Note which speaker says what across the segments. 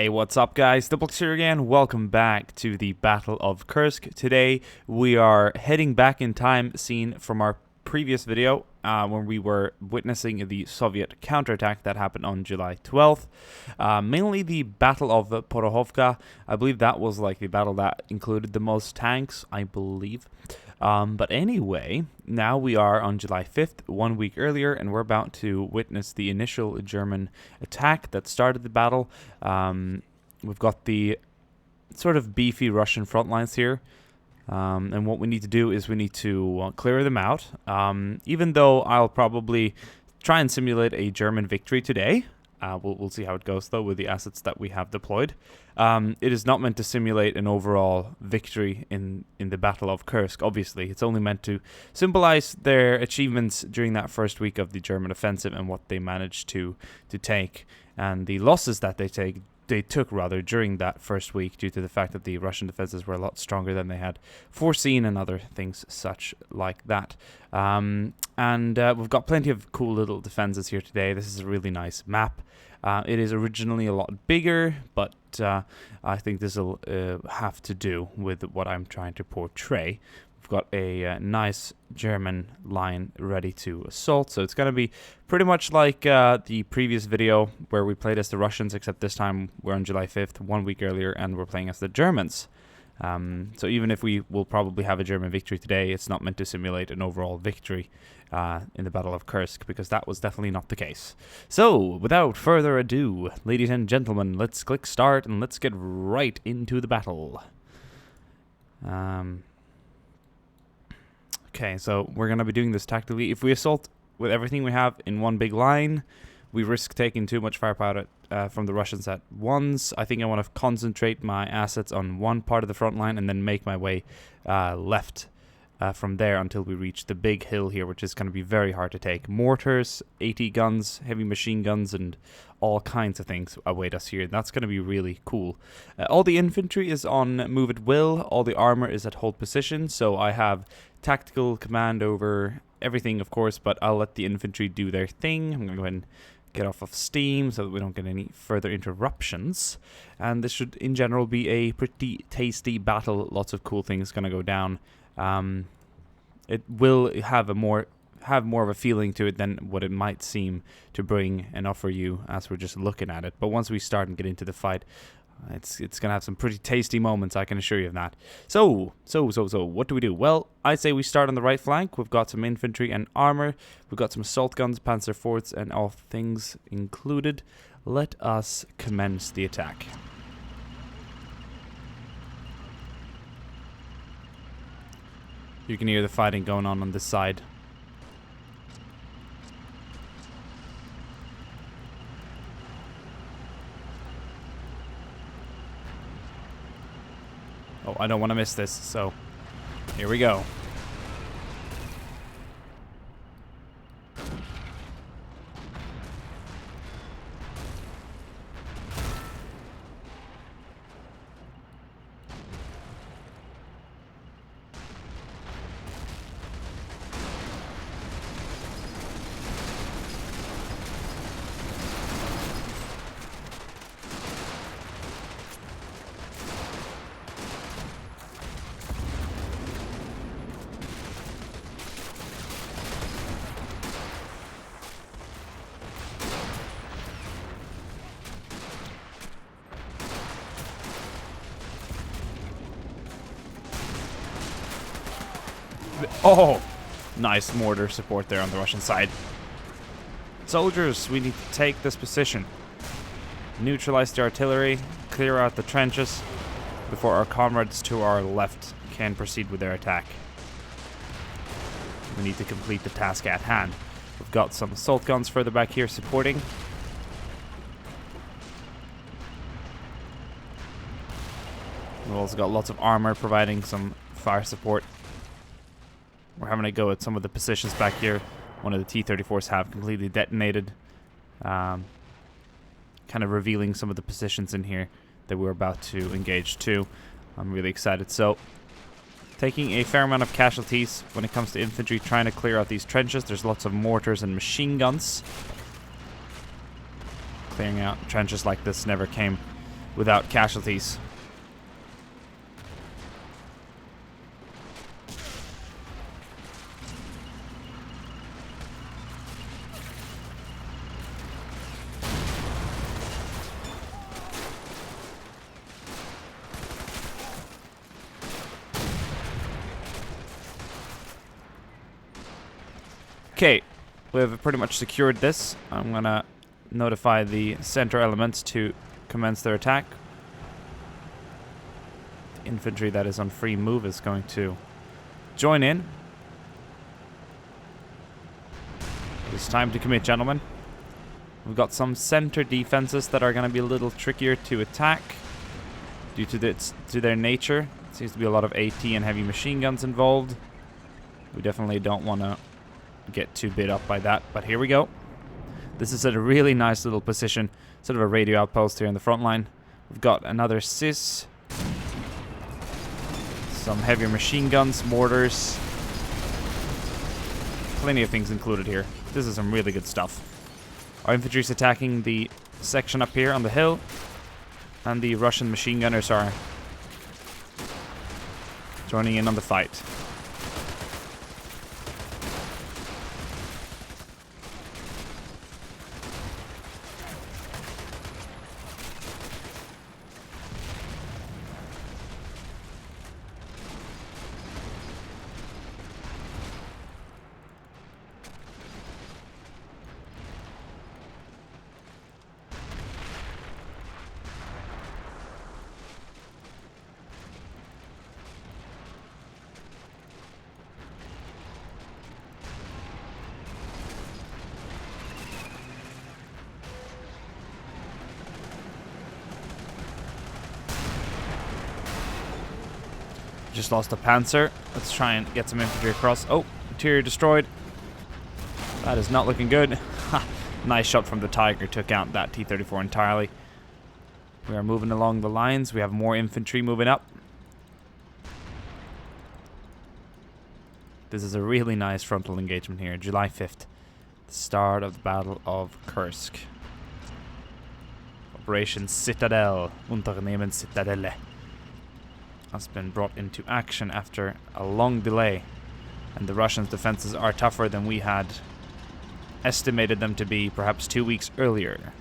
Speaker 1: Hey, what's up guys? DiplexHeated here again. Welcome back to the Battle of Kursk. Today we are heading back in time, seen from our previous video when we were witnessing the Soviet counterattack that happened on July 12th. Mainly the Battle of Porohovka. I believe that was like the battle that included the most tanks, I believe. But anyway, now we are on July 5th, 1 week earlier, and we're about to witness the initial German attack that started the battle. We've got the sort of beefy Russian front lines here. And what we need to do is we need to clear them out. Even though I'll probably try and simulate a German victory today. We'll see how it goes, though, with the assets that we have deployed. It is not meant to simulate an overall victory in the Battle of Kursk, obviously. It's only meant to symbolize their achievements during that first week of the German offensive and what they managed to take. And the losses that they took during that first week, due to the fact that the Russian defenses were a lot stronger than they had foreseen and other things such like that. We've got plenty of cool little defenses here today. This is a really nice map. It is originally a lot bigger, but I think this will have to do with what I'm trying to portray. We've got a nice German line ready to assault, so it's going to be pretty much like the previous video where we played as the Russians, except this time we're on July 5th, 1 week earlier, and we're playing as the Germans. So even if we will probably have a German victory today, it's not meant to simulate an overall victory in the Battle of Kursk, because that was definitely not the case. So, without further ado, ladies and gentlemen, let's click start and let's get right into the battle. Okay, so we're going to be doing this tactically. If we assault with everything we have in one big line, we risk taking too much firepower from the Russians at once. I think I want to concentrate my assets on one part of the front line and then make my way left from there until we reach the big hill here, which is going to be very hard to take. Mortars, 80 guns, heavy machine guns, and all kinds of things await us here. That's going to be really cool. All the infantry is on move at will. All the armor is at hold position, so I have tactical command over everything, of course, but I'll let the infantry do their thing. I'm going to go ahead and get off of steam so that we don't get any further interruptions. And this should, in general, be a pretty tasty battle. Lots of cool things going to go down. It will have more of a feeling to it than what it might seem to bring and offer you as we're just looking at it. But once we start and get into the fight, it's gonna have some pretty tasty moments, I can assure you of that. So what do we do? Well, I say we start on the right flank. We've got some infantry and armor. We've got some assault guns, panzer forts, and all things included. Let us commence the attack. You can hear the fighting going on this side. Oh, I don't want to miss this, so here we go. Oh, nice mortar support there on the Russian side. Soldiers, we need to take this position. Neutralize the artillery, clear out the trenches before our comrades to our left can proceed with their attack. We need to complete the task at hand. We've got some assault guns further back here supporting. We've also got lots of armor providing some fire support. We're having a go at some of the positions back here. One of the T-34s have completely detonated. Kind of revealing some of the positions in here that we're about to engage to. I'm really excited. So, taking a fair amount of casualties when it comes to infantry, trying to clear out these trenches. There's lots of mortars and machine guns. Clearing out trenches like this never came without casualties. Okay, we have pretty much secured this. I'm gonna notify the center elements to commence their attack. The infantry that is on free move is going to join in. It's time to commit, gentlemen. We've got some center defenses that are going to be a little trickier to attack due to their nature. It seems to be a lot of AT and heavy machine guns involved. We definitely don't want to get too bit up by that, but here we go. This is at a really nice little position, sort of a radio outpost here in the front line. We've got another CIS, some heavier machine guns, mortars, plenty of things included here. This is some really good stuff. Our infantry is attacking the section up here on the hill, and the Russian machine gunners are joining in on the fight. Just lost a panzer. Let's try and get some infantry across. Oh, interior destroyed. That is not looking good. Nice shot from the Tiger. Took out that T-34 entirely. We are moving along the lines. We have more infantry moving up. This is a really nice frontal engagement here. July 5th. The start of the Battle of Kursk. Operation CITADEL. Unternehmen CITADEL has been brought into action after a long delay, and the Russians' defenses are tougher than we had estimated them to be perhaps 2 weeks earlier.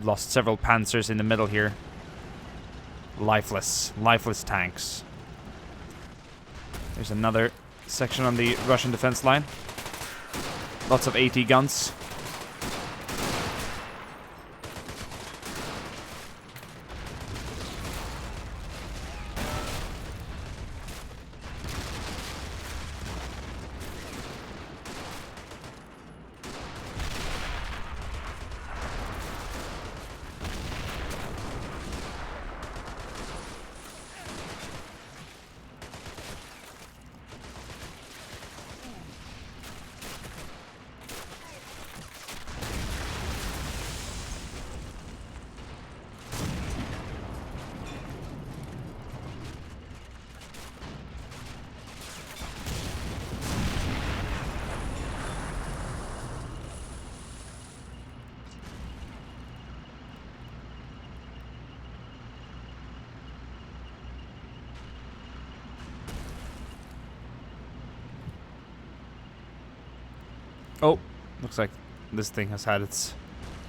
Speaker 1: Lost several panzers in the middle here. Lifeless tanks. There's another section on the Russian defense line. Lots of AT guns. Oh, looks like this thing has had its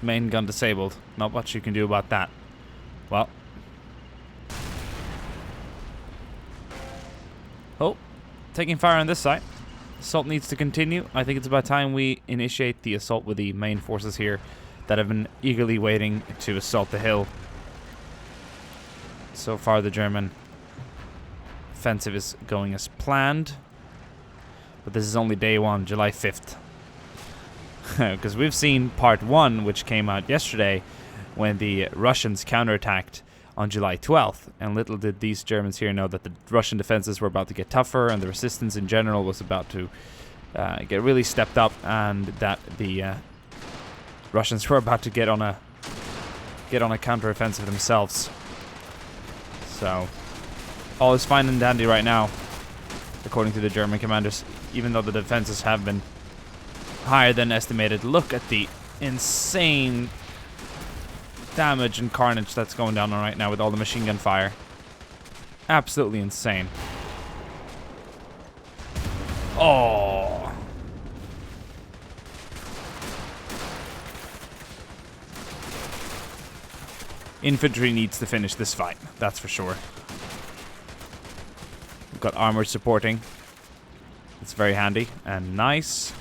Speaker 1: main gun disabled. Not much you can do about that. Well. Oh, taking fire on this side. Assault needs to continue. I think it's about time we initiate the assault with the main forces here that have been eagerly waiting to assault the hill. So far the German offensive is going as planned. But this is only day 1, July 5th. Because we've seen part 1, which came out yesterday, when the Russians counterattacked on July 12th. And little did these Germans here know that the Russian defenses were about to get tougher, and the resistance in general was about to get really stepped up, and that the Russians were about to get on a counteroffensive themselves. So all is fine and dandy right now, according to the German commanders, even though the defenses have been higher than estimated. Look at the insane damage and carnage that's going down right now with all the machine gun fire. Absolutely insane. Oh. Infantry needs to finish this fight, that's for sure. We've got armor supporting. It's very handy and nice.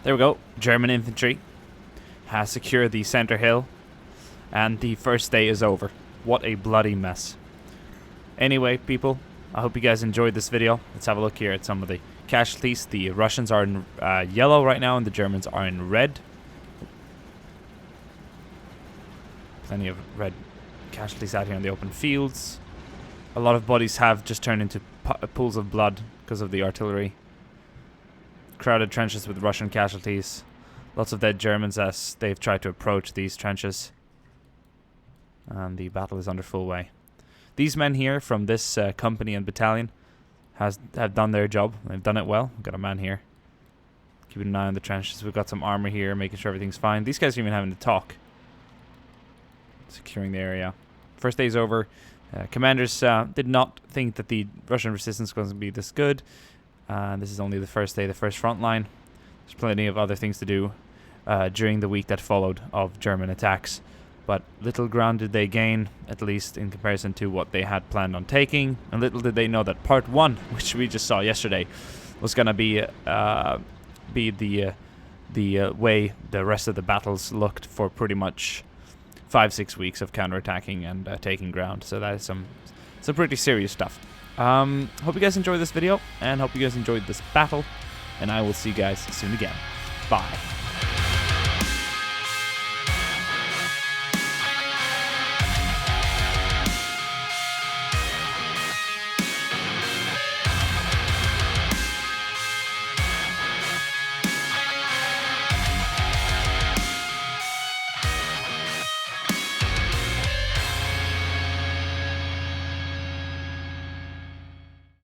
Speaker 1: There we go. German infantry has secured the center hill, and the first day is over. What a bloody mess. Anyway, people, I hope you guys enjoyed this video. Let's have a look here at some of the casualties. The Russians are in yellow right now, and the Germans are in red. Plenty of red casualties out here in the open fields. A lot of bodies have just turned into pools of blood because of the artillery. Crowded trenches with Russian casualties. Lots of dead Germans as they've tried to approach these trenches. And the battle is under full way. These men here from this company and battalion have done their job. They've done it well. We've got a man here keeping an eye on the trenches. We've got some armor here, making sure everything's fine. These guys are even having to talk. Securing the area. First day's over. Commanders did not think that the Russian resistance was going to be this good. This is only the first day, the first front line. There's plenty of other things to do during the week that followed of German attacks. But little ground did they gain, at least in comparison to what they had planned on taking. And little did they know that part 1, which we just saw yesterday, was going to be the way the rest of the battles looked for pretty much 5-6 weeks of counterattacking and taking ground. So that is some pretty serious stuff. Hope you guys enjoyed this video, and hope you guys enjoyed this battle, and I will see you guys soon again. Bye.